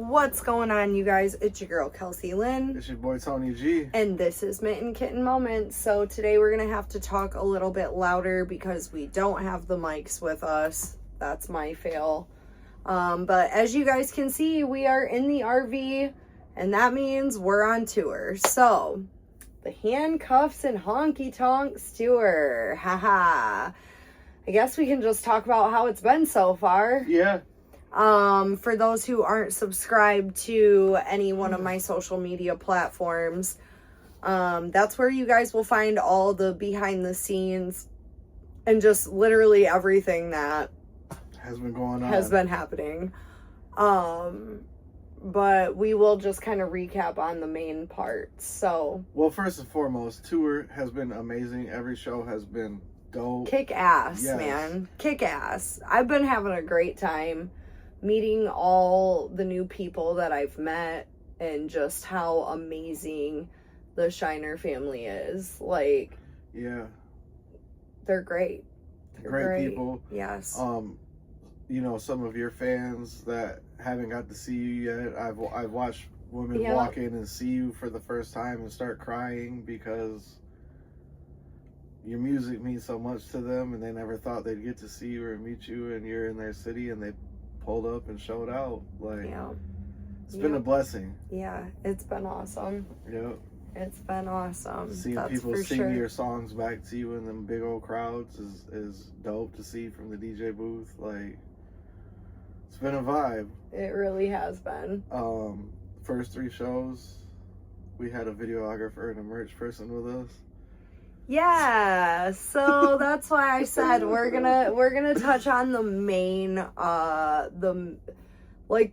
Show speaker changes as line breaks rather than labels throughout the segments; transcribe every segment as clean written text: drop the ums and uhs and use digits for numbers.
What's going on, you guys? It's your girl, Kelsey Lynn.
It's your boy, Tony G.
And this is Mitten Kitten Moments. So today we're going to have to talk a little bit louder because we don't have the mics with us. That's my fail. But as you guys can see, we are in the RV, and that means we're on tour. So, the Handcuffs and Honkeytonks Tour. Haha. I guess we can just talk about how it's been so far.
Yeah.
For those who aren't subscribed to any one of my social media platforms, that's where you guys will find all the behind the scenes and just literally everything that
has been going on,
has been happening. But we will just kind of recap on the main parts. So,
well, first and foremost, tour has been amazing. Every show has been dope.
Kick ass,
Yes.
man. Kick ass. I've been having a great time meeting all the new people that I've met and just how amazing the Shiner family is. Like,
yeah,
they're great. They're
great people.
Yes.
You know, some of your fans that haven't got to see you yet, I've watched women
Yeah.
walk in and see you for the first time and start crying because your music means so much to them, and they never thought they'd get to see you or meet you, and you're in their city and they pulled up and showed out. Like,
Yeah.
it's been a blessing.
Yeah, it's been awesome.
Yep.
It's been awesome.
Seeing
That's
people
for
sing
sure.
your songs back to you in them big old crowds is dope to see from the DJ booth. Like, it's been a vibe.
It really has been.
First three shows, we had a videographer and a merch person with us.
Yeah, so that's why I said we're gonna touch on the main the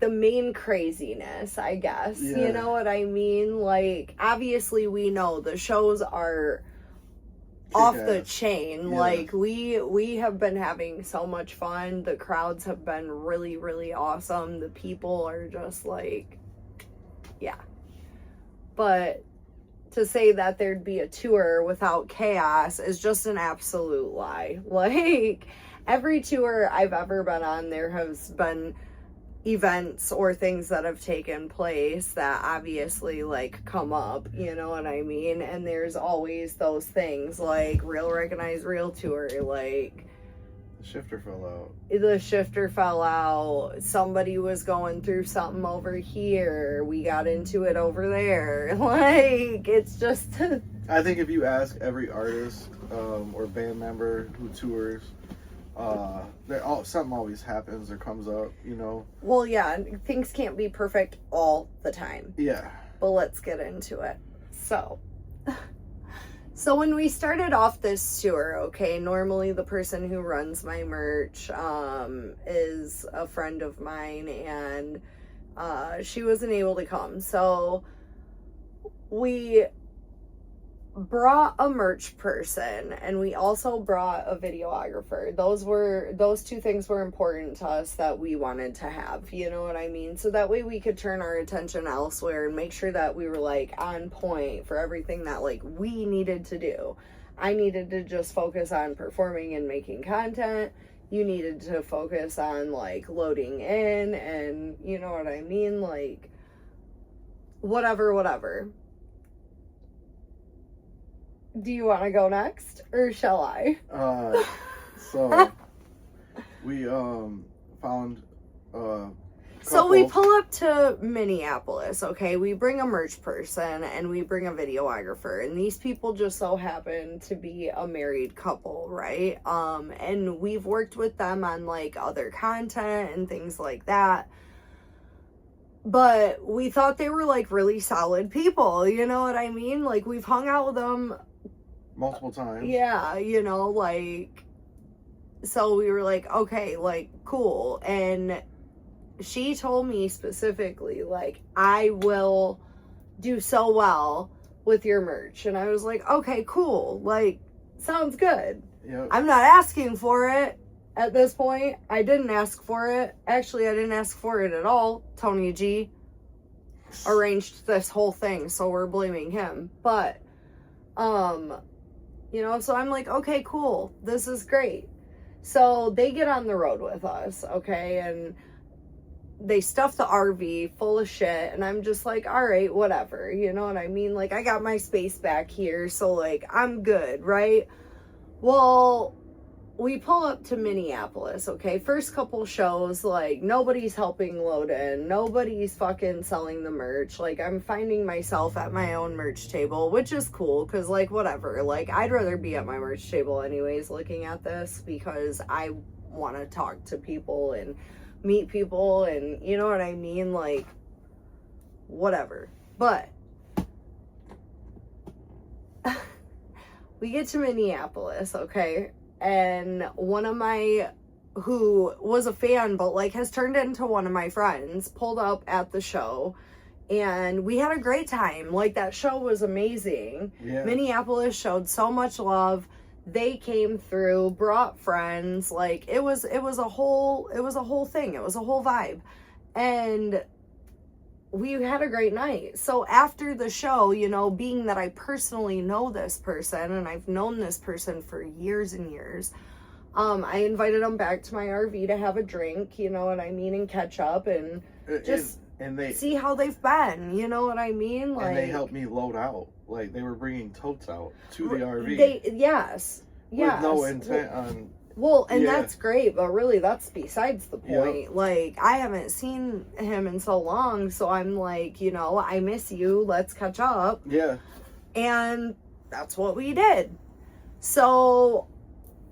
main craziness, I guess.
Yeah.
You know what I mean? Like, obviously we know the shows are off the chain.
Yeah.
Like, we have been having so much fun. The crowds have been really, really awesome. The people are just like, yeah. But to say that there'd be a tour without chaos is just an absolute lie. Like, every tour I've ever been on, there has been events or things that have taken place that obviously, like, come up, you know what I mean? And there's always those things, like, Real Recognize Real Tour, like,
The shifter fell out.
Somebody was going through something over here, we got into it over there. Like, it's just
I think if you ask every artist or band member who tours, something always happens or comes up, you know.
well, yeah, things can't be perfect all the time.
Yeah.
But let's get into it. So when we started off this tour, okay, normally the person who runs my merch is a friend of mine, and she wasn't able to come. So we brought a merch person, and we also brought a videographer. Those two things were important to us that we wanted to have, you know what I mean? So that way we could turn our attention elsewhere and make sure that we were, like, on point for everything that, like, we needed to do. I needed to just focus on performing and making content. You needed to focus on, like, loading in, and you know what I mean? Like, whatever. Do you want to go next, or shall I?
So we found a
So we
couple.
pull up to Minneapolis, okay? We bring a merch person and we bring a videographer, and these people just so happen to be a married couple, right? And we've worked with them on, like, other content and things like that. But we thought they were, like, really solid people, you know what I mean? Like, we've hung out with them
multiple times.
yeah, you know, like, so we were like, okay, like, cool. And she told me specifically, like, I will do so well with your merch. And I was like, okay, cool. Like, sounds good.
Yep.
I'm not asking for it at this point. I didn't ask for it. Actually, I didn't ask for it at all. Tony G arranged this whole thing, so we're blaming him. But, you know, so I'm like, okay, cool. This is great. So they get on the road with us, okay? And they stuff the RV full of shit, and I'm just like, all right, whatever, you know what I mean? Like, I got my space back here, so, like, I'm good, right? Well, we pull up to Minneapolis, okay? First couple shows, like, nobody's helping load in. Nobody's fucking selling the merch. Like, I'm finding myself at my own merch table, which is cool, because, like, whatever. Like, I'd rather be at my merch table anyways looking at this, because I want to talk to people and meet people, and you know what I mean? Like, whatever. But we get to Minneapolis, okay? And one of my, who was a fan, but like has turned into one of my friends, pulled up at the show, and we had a great time. Like, that show was amazing.
Yeah.
Minneapolis showed so much love. They came through, brought friends. Like, it was a whole thing. It was a whole vibe. And we had a great night. So after the show, you know, being that I personally know this person, and I've known this person for years and years, I invited them back to my RV to have a drink, you know what I mean, and catch up, and just see how they've been, you know what I mean? Like,
and they helped me load out. Like, they were bringing totes out to the RV.
Yes.
With no intent on...
Well, and that's great, but really that's besides the point. Yep. Like, I haven't seen him in so long, so I'm like, you know, I miss you, let's catch up.
Yeah.
And that's what we did. So,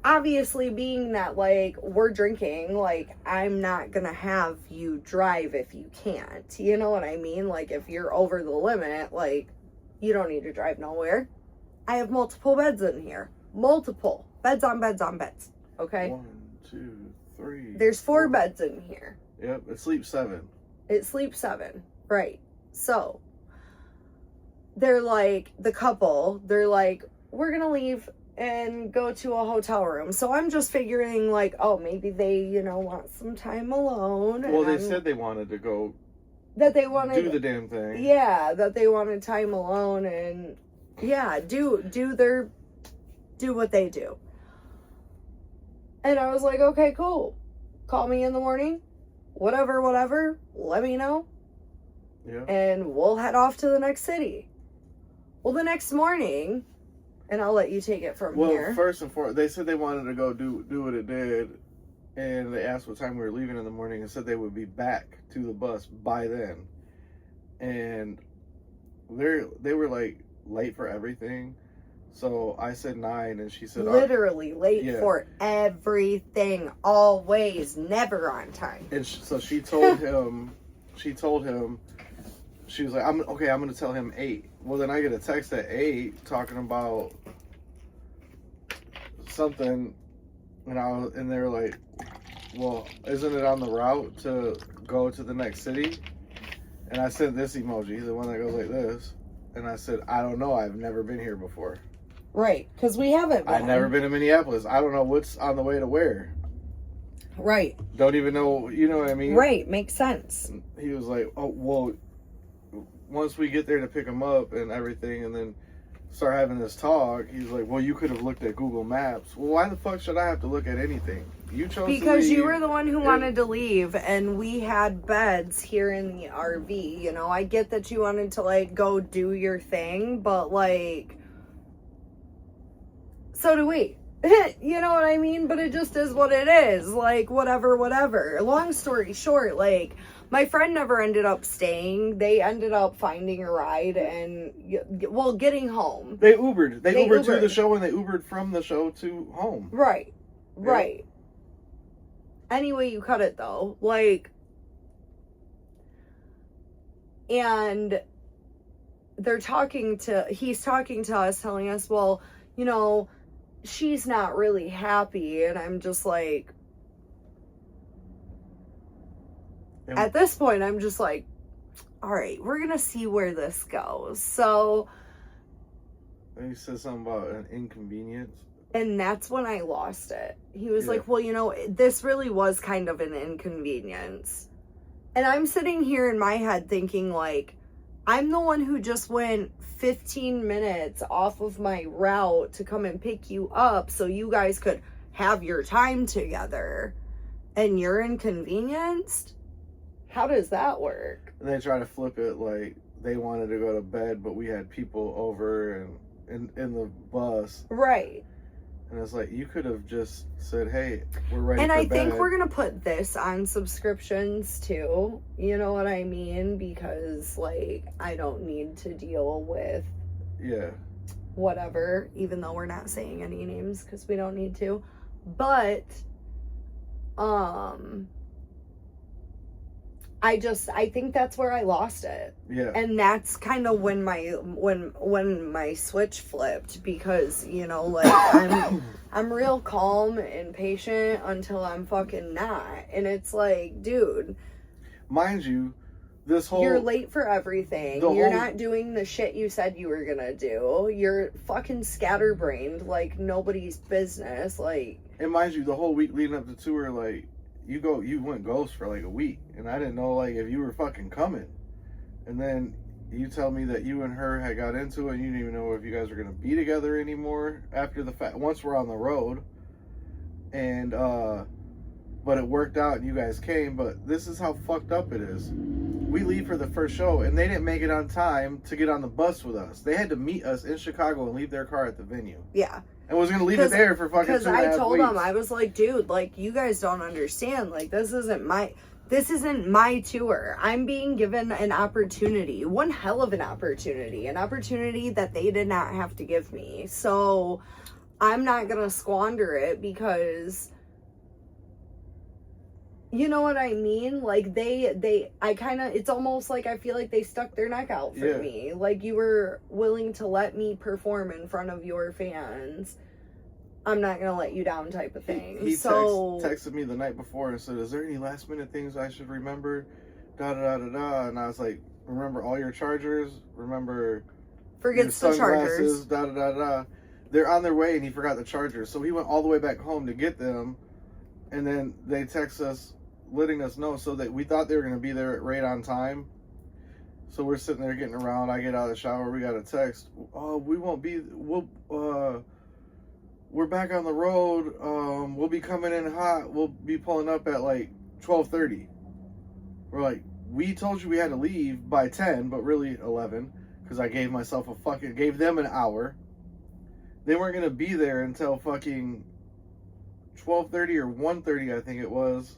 obviously, being that, like, we're drinking, like, I'm not gonna have you drive if you can't. You know what I mean? Like, if you're over the limit, like, you don't need to drive nowhere. I have multiple beds in here. Multiple. Beds on beds on beds. Okay?
1, 2, 3.
There's 4 beds in here.
Yep, it sleeps 7.
It sleeps 7. Right. So, they're like, the couple, they're like, we're gonna leave and go to a hotel room. So I'm just figuring, like, oh, maybe they, you know, want some time alone.
Well, they said they wanted to go...
That they wanted...
Do the damn thing.
Yeah, that they wanted time alone and, yeah, do what they do. And I was like, okay, cool. Call me in the morning. Whatever. Let me know.
Yeah. And
we'll head off to the next city. Well, the next morning, and I'll let you take it from here.
Well, first and foremost, they said they wanted to go do what it did. And they asked what time we were leaving in the morning and said they would be back to the bus by then. And they were like late for everything. So I said 9, and she said...
Literally late for everything, always, never on time.
And so she told him, she was like, I'm going to tell him 8. Well, then I get a text at 8 talking about something, and they were like, well, isn't it on the route to go to the next city? And I sent this emoji, the one that goes like this. And I said, I don't know, I've never been here before.
Right, because we haven't been.
I've never been to Minneapolis. I don't know what's on the way to where.
Right.
Don't even know, you know what I mean?
Right, makes sense.
And he was like, oh, well, once we get there to pick him up and everything, and then start having this talk, he's like, well, you could have looked at Google Maps. Well, why the fuck should I have to look at anything? You chose to leave.
Because you were the one who wanted to leave, and we had beds here in the RV. You know, I get that you wanted to, like, go do your thing, but, like, so do we. You know what I mean? But it just is what it is. Like, whatever. Long story short, like, my friend never ended up staying. They ended up finding a ride and, well, getting home.
They Ubered. They Ubered to the show, and they Ubered from the show to home.
Right. Right. Anyway, you cut it, though. Like, and he's talking to us, telling us, well, you know, she's not really happy. And I'm just like, at this point, I'm just like, all right, we're going to see where this goes. So.
And he said something about an inconvenience.
And that's when I lost it. He was like, well, you know, this really was kind of an inconvenience. And I'm sitting here in my head thinking, like, I'm the one who just went 15 minutes off of my route to come and pick you up so you guys could have your time together. And you're inconvenienced? How does that work?
And they try to flip it like they wanted to go to bed, but we had people over and in the bus.
Right.
And it's like, you could have just said, hey, we're ready
and
for
I
bed.
think we're going to put this on subscriptions too. You know what I mean? Because, like, I don't need to deal with whatever, even though we're not saying any names because we don't need to. But, I think that's where I lost it.
Yeah.
And that's kind of when my switch flipped, because, you know, like, I'm real calm and patient until I'm fucking not. And it's like, dude.
Mind you, this whole...
You're late for everything. You're not doing the shit you said you were gonna do. You're fucking scatterbrained like nobody's business. Like...
And mind you, the whole week leading up to the tour, like, you went ghost for like a week, and I didn't know like if you were fucking coming. And then you tell me that you and her had got into it, and you didn't even know if you guys were gonna be together anymore after the fact. Once we're on the road, and but it worked out, and you guys came. But this is how fucked up it is. We leave for the first show, and they didn't make it on time to get on the bus with us. They had to meet us in Chicago and leave their car at the venue.
Yeah.
And was going to leave it there for fucking 2.5 weeks.
Because I told them, I was like, dude, like, you guys don't understand. Like, this isn't my tour. I'm being given an opportunity. One hell of an opportunity. An opportunity that they did not have to give me. So, I'm not going to squander it because... You know what I mean? Like, it's almost like I feel like they stuck their neck out for me. Like, you were willing to let me perform in front of your fans. I'm not going to let you down type of thing.
He texted me the night before and said, is there any last minute things I should remember? Da-da-da-da-da. And I was like, remember all your chargers? Remember
forgets
your
the chargers.
Da-da-da-da. They're on their way, and he forgot the chargers. So he went all the way back home to get them. And then they text us, letting us know, so that we thought they were going to be there right on time. So we're sitting there getting around. I get out of the shower. We got a text. Oh, we won't be. We're back on the road. We'll be coming in hot. We'll be pulling up at like 12:30. We're like, we told you we had to leave by 10, but really 11, because I gave them an hour. They weren't going to be there until fucking 12:30 or 1:30, I think it was.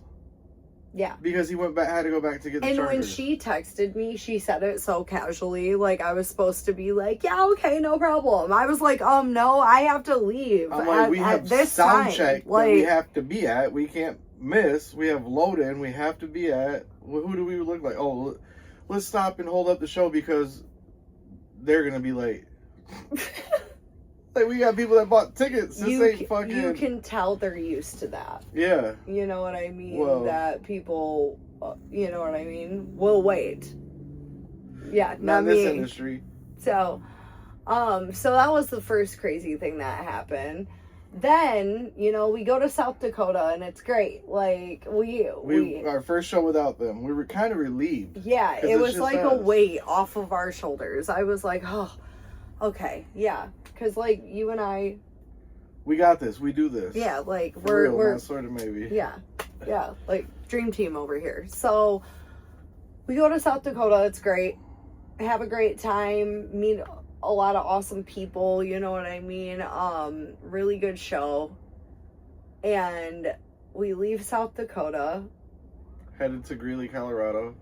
Yeah.
Because he had to go back to get the chargers.
And when she texted me, she said it so casually, like I was supposed to be like, yeah, okay, no problem. I was like, no, I have to leave.
I'm like, we have
this
sound
time.
check
like,
that we have to be at. We can't miss. We have load in. We have to be at. Who do we look like? Oh, let's stop and hold up the show because they're gonna be late. Like, we got people that bought tickets.
You can tell they're used to that.
Yeah.
You know what I mean?
Whoa.
That people, you know what I mean? Will wait. Yeah,
not in this industry.
So that was the first crazy thing that happened. Then, you know, we go to South Dakota and it's great. Like, we
our first show without them, we were kind of relieved.
Yeah, it was like a weight off of our shoulders. I was like, oh, okay, yeah. Because, like, you and I...
We got this. We do this.
Yeah, like,
we're not sort of maybe.
Yeah, like, dream team over here. So, we go to South Dakota. It's great. Have a great time. Meet a lot of awesome people. You know what I mean? Really good show. And we leave South Dakota.
Headed to Greeley, Colorado.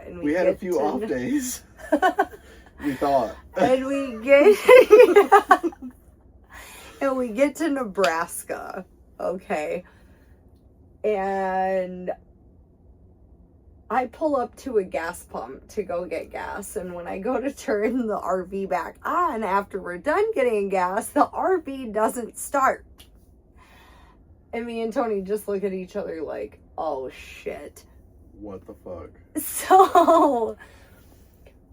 And
we had a few off days. We thought.
And we get to Nebraska, okay? And I pull up to a gas pump to go get gas, and when I go to turn the RV back on after we're done getting gas, the RV doesn't start. And me and Tony just look at each other like, oh shit.
What the fuck?
So...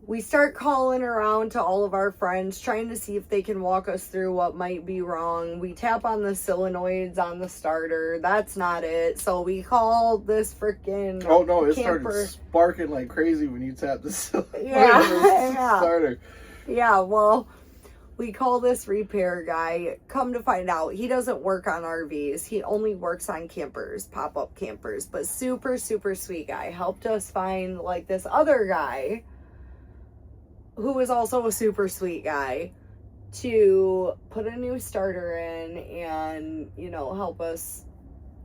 we start calling around to all of our friends, trying to see if they can walk us through what might be wrong. We tap on the solenoids on the starter. That's not it. So we call this freaking
Oh, no, it
camper.
started sparking like crazy when you tapped the solenoid
yeah.
starter.
Yeah, well, We call this repair guy. Come to find out, he doesn't work on RVs. He only works on campers, pop-up campers. But super, super sweet guy. Helped us find, like, this other guy who was also a super sweet guy to put a new starter in and, you know, help us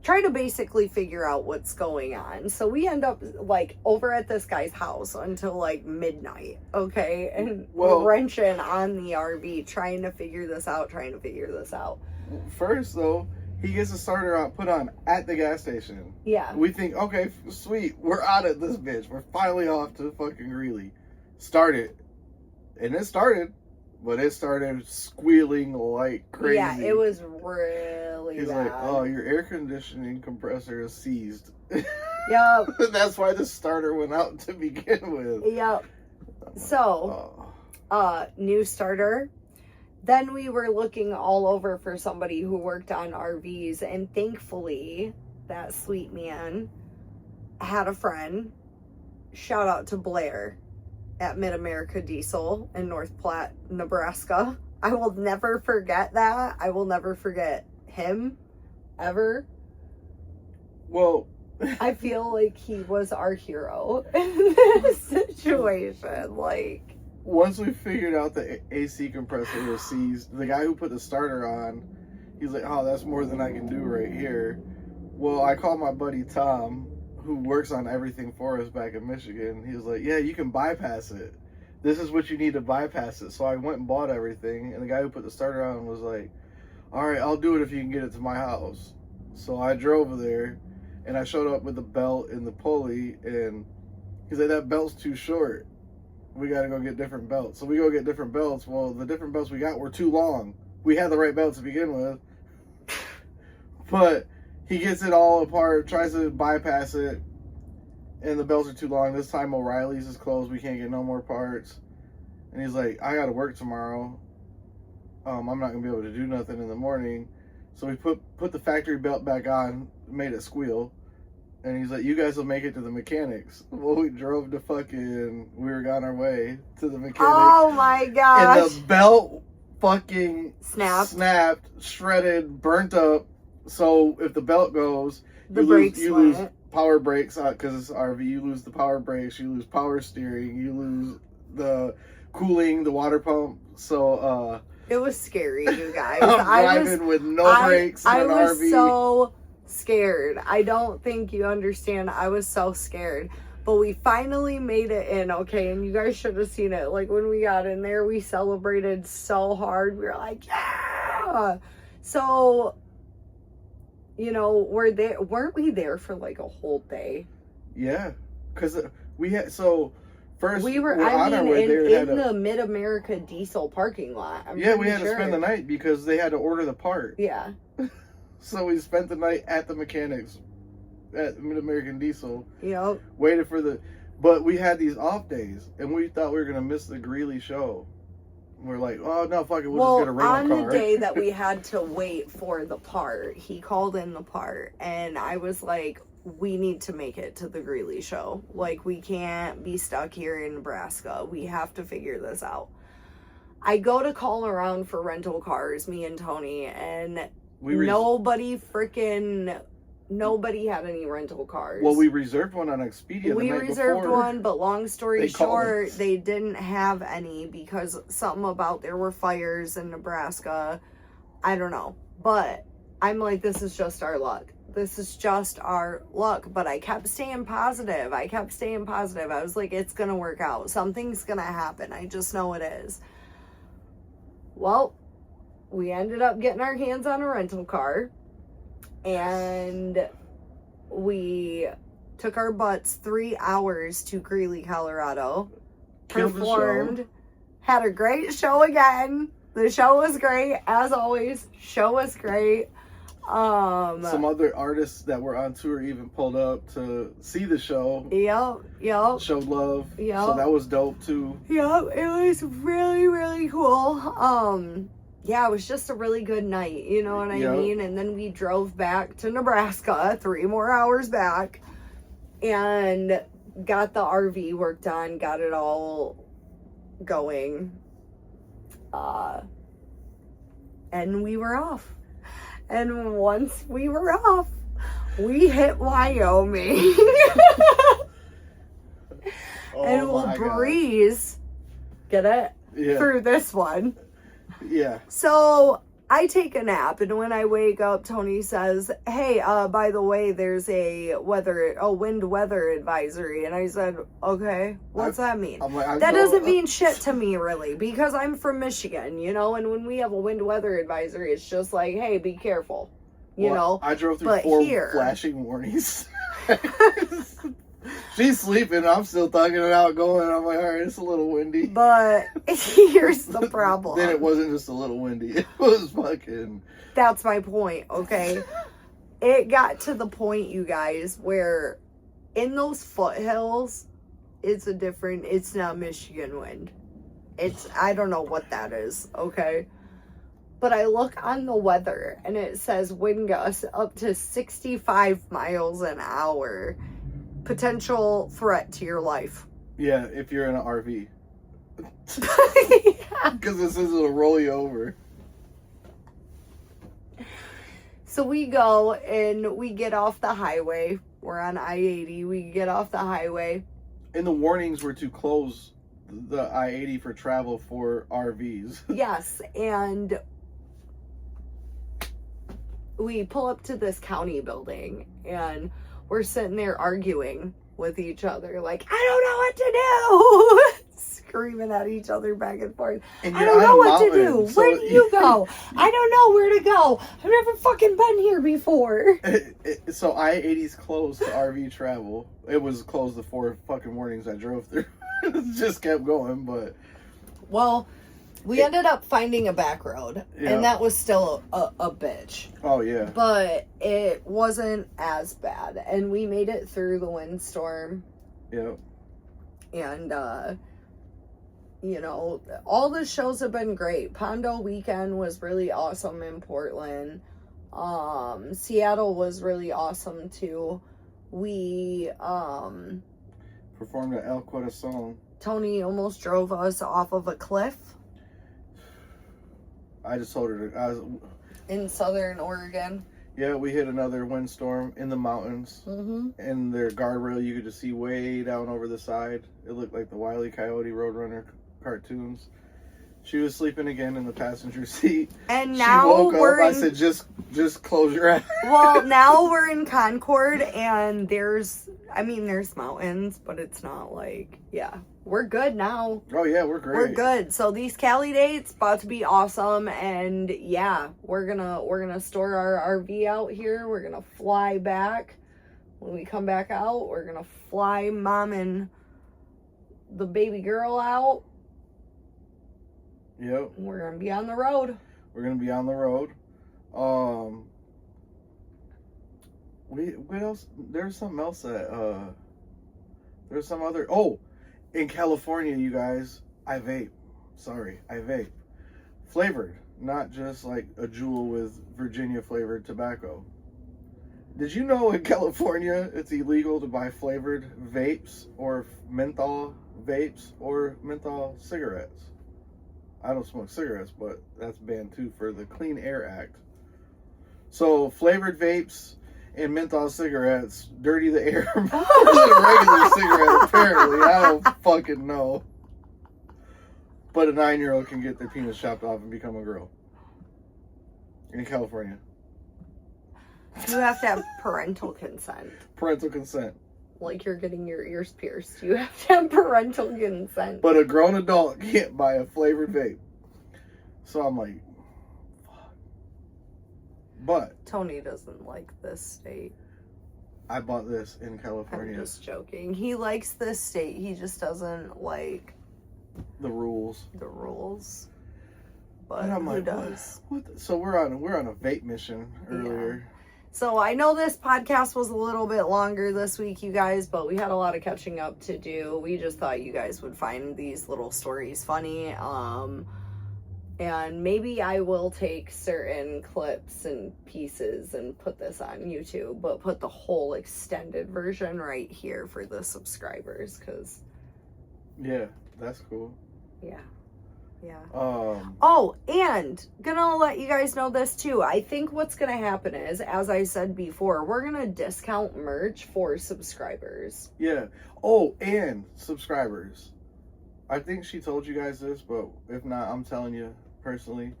try to basically figure out what's going on. So we end up, like, over at this guy's house until, like, midnight, okay? And we're wrenching on the RV, trying to figure this out.
First, though, he gets a starter put on at the gas station.
Yeah.
We think, okay, sweet, we're out of this bitch. We're finally off to fucking Greeley. Start it. And it started. But it started squealing like crazy.
Yeah, it was really
He's
bad.
like, oh, your air conditioning compressor is seized.
Yep.
That's why the starter went out to begin with.
Yep. So, new starter. Then we were looking all over for somebody who worked on RVs. And thankfully, that sweet man had a friend. Shout out to Blair at Mid-America Diesel in North Platte, Nebraska. I will never forget that. I will never forget him, ever.
Well,
I feel like he was our hero in this situation. Like,
once we figured out the AC compressor was seized, the guy who put the starter on, he's like, oh, that's more than I can do right here. Well, I called my buddy Tom, who works on everything for us back in Michigan. He was like, yeah, you can bypass it. This is what you need to bypass it. So I went and bought everything, and the guy who put the starter on was like, all right, I'll do it if you can get it to my house. So I drove there, and I showed up with the belt and the pulley, and he's like, that belt's too short. We got to go get different belts. So we go get different belts. Well, the different belts we got were too long. We had the right belts to begin with. But he gets it all apart, tries to bypass it, and the belts are too long. This time O'Reilly's is closed. We can't get no more parts. And he's like, I got to work tomorrow. I'm not going to be able to do nothing in the morning. So we put the factory belt back on, made it squeal. And he's like, you guys will make it to the mechanics. Well, we drove to we were on our way to the mechanics.
oh my gosh.
And the belt fucking
snapped,
shredded, burnt up. So if the belt goes,
the
you lose power brakes because it's RV. You lose the power brakes. You lose power steering. You lose the cooling, the water pump. So
it was scary, you guys.
I'm driving with no brakes in an RV.
I was so scared. I don't think you understand. I was so scared. But we finally made it in, okay? And you guys should have seen it. Like, when we got in there, we celebrated so hard. We were like, yeah! So, you know, weren't we there for like a whole day?
Yeah, because we had, so first
we were, in the Mid-America Diesel parking lot.
We had to spend the night because they had to order the part.
Yeah.
So we spent the night at the mechanics at Mid-American Diesel.
Yep.
Waited for but we had these off days and we thought we were going to miss the Greeley show. We're like, oh no, fuck it, we'll just get a rental car.
On the day that we had to wait for the part, he called in the part, and I was like, we need to make it to the Greeley show. Like, we can't be stuck here in Nebraska. We have to figure this out. I go to call around for rental cars, me and Tony, and nobody had any rental cars.
Well, we reserved one on Expedia.
We reserved one, but long story short, they didn't have any because something about there were fires in Nebraska. I don't know. But I'm like, this is just our luck. This is just our luck. But I kept staying positive. I was like, it's going to work out. Something's going to happen. I just know it is. Well, we ended up getting our hands on a rental car. And we took our butts 3 hours to Greeley, Colorado. Performed. Had a great show again. The show was great, as always. Show was great.
Some other artists that were on tour even pulled up to see the show.
Yep.
Showed love.
Yep.
So that was dope too.
Yep, it was really, really cool. Yeah, it was just a really good night, you know what I mean? And then we drove back to Nebraska, 3 more hours back, and got the RV worked on, got it all going. And we were off. And once we were off, we hit Wyoming. And we'll breeze, get it?
Yeah.
Through this one.
Yeah.
So I take a nap, and when I wake up, Tony says, hey, by the way, there's a wind weather advisory. And I said, okay, what's that mean? That doesn't mean shit to me, really, because I'm from Michigan, you know, and when we have a wind weather advisory, it's just like, hey, be careful, you know.
I drove through 4 flashing warnings. She's sleeping. I'm still thugging it out going. I'm like, all right, it's a little windy.
But here's the problem.
Then it wasn't just a little windy. It was fucking...
That's my point, okay? It got to the point, you guys, where in those foothills, it's not Michigan wind. I don't know what that is, okay? But I look on the weather, and it says wind gusts up to 65 miles an hour. Potential threat to your life.
Yeah, if you're in an RV. Because it says it'll roll you over.
So we go and we get off the highway. We're on I-80. We get off the highway.
And the warnings were to close the I-80 for travel for RVs.
Yes, and we pull up to this county building, and we're sitting there arguing with each other, like, I don't know what to do. Screaming at each other back and forth.
And
I don't know what to do. Where do you go? I don't know where to go. I've never fucking been here before.
So I-80's closed to RV travel. It was closed the 4 fucking mornings I drove through. It just kept going, but...
Well, we ended up finding a back road, and that was still a bitch.
Oh, yeah.
But it wasn't as bad, and we made it through the windstorm.
Yep.
And, you know, all the shows have been great. Pondo Weekend was really awesome in Portland. Seattle was really awesome, too. We,
performed at El Corazon.
Tony almost drove us off of a cliff.
I just told her
in southern Oregon.
Yeah, we hit another windstorm in the mountains.
Mm-hmm.
And their guardrail, you could just see way down over the side. It looked like the Wile E. Coyote Roadrunner cartoons. She was sleeping again in the passenger seat.
And now
she woke up. I said, just close your eyes.
Well, now we're in Concord, and there's mountains, but it's not like, we're good now.
Oh, yeah, we're great.
We're good. So these Cali dates about to be awesome, and we're gonna store our RV out here. We're gonna fly back. When we come back out, we're gonna fly Mom and the baby girl out.
Yep.
We're gonna be on the road.
We're gonna be on the road. What else? There's something else that there's some other. Oh, in California, you guys, I vape. Sorry, I vape. Flavored, not just like a Juul with Virginia flavored tobacco. Did you know in California it's illegal to buy flavored vapes or menthol vapes or menthol cigarettes? I don't smoke cigarettes, but that's banned too for the Clean Air Act. So flavored vapes and menthol cigarettes dirty the air more than a regular cigarette, apparently. I don't fucking know. But a 9-year-old can get their penis chopped off and become a girl. In California.
You have to have parental consent.
Parental consent.
Like you're getting your ears pierced. You have to have parental consent.
But a grown adult can't buy a flavored vape. So I'm like, fuck. But
Tony doesn't like this state.
I bought this in California.
I'm just joking. He likes this state. He just doesn't like
the rules.
But
and I'm
who
like,
does?
What? So we're on a vape mission earlier.
Yeah. So I know this podcast was a little bit longer this week, you guys, but we had a lot of catching up to do. We just thought you guys would find these little stories funny. And maybe I will take certain clips and pieces and put this on YouTube, but put the whole extended version right here for the subscribers, because...
Yeah, that's cool.
Yeah. Yeah.
Um,
And gonna let you guys know this too. I think what's gonna happen is, as I said before, we're gonna discount merch for subscribers.
Yeah. Oh, and subscribers. I think she told you guys this, but if not, I'm telling you personally.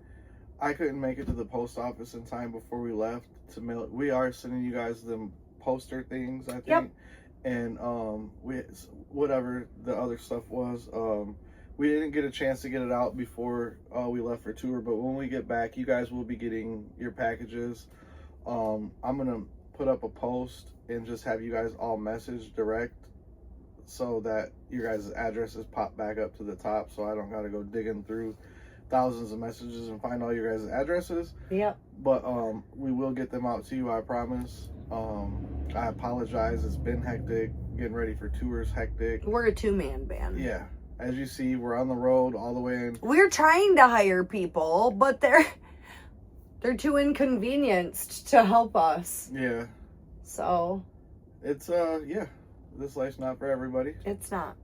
I couldn't make it to the post office in time before we left to mail it. We are sending you guys them poster things, I think.
Yep.
And we, whatever the other stuff was, we didn't get a chance to get it out before we left for tour, but when we get back, you guys will be getting your packages. I'm gonna put up a post and just have you guys all message direct so that your guys' addresses pop back up to the top, so I don't gotta go digging through thousands of messages and find all your guys' addresses.
Yep.
But we will get them out to you, I promise. I apologize, it's been hectic. Getting ready for tours hectic.
We're a 2-man band.
Yeah. As you see, we're on the road all the way in.
We're trying to hire people, but they're too inconvenienced to help us.
Yeah.
So
It's yeah. This life's not for everybody.
it's not.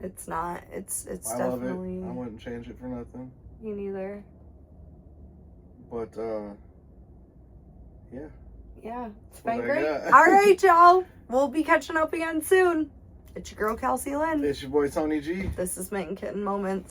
It's not. It's
I love it.
definitely
I wouldn't change it for nothing.
me neither.
But yeah.
Yeah, it's
What
been
I
great.
got.
All right, y'all. We'll be catching up again soon. It's your girl, Kelsey Lynn.
It's your boy Tony G.
This is Mitten Kitten Moments.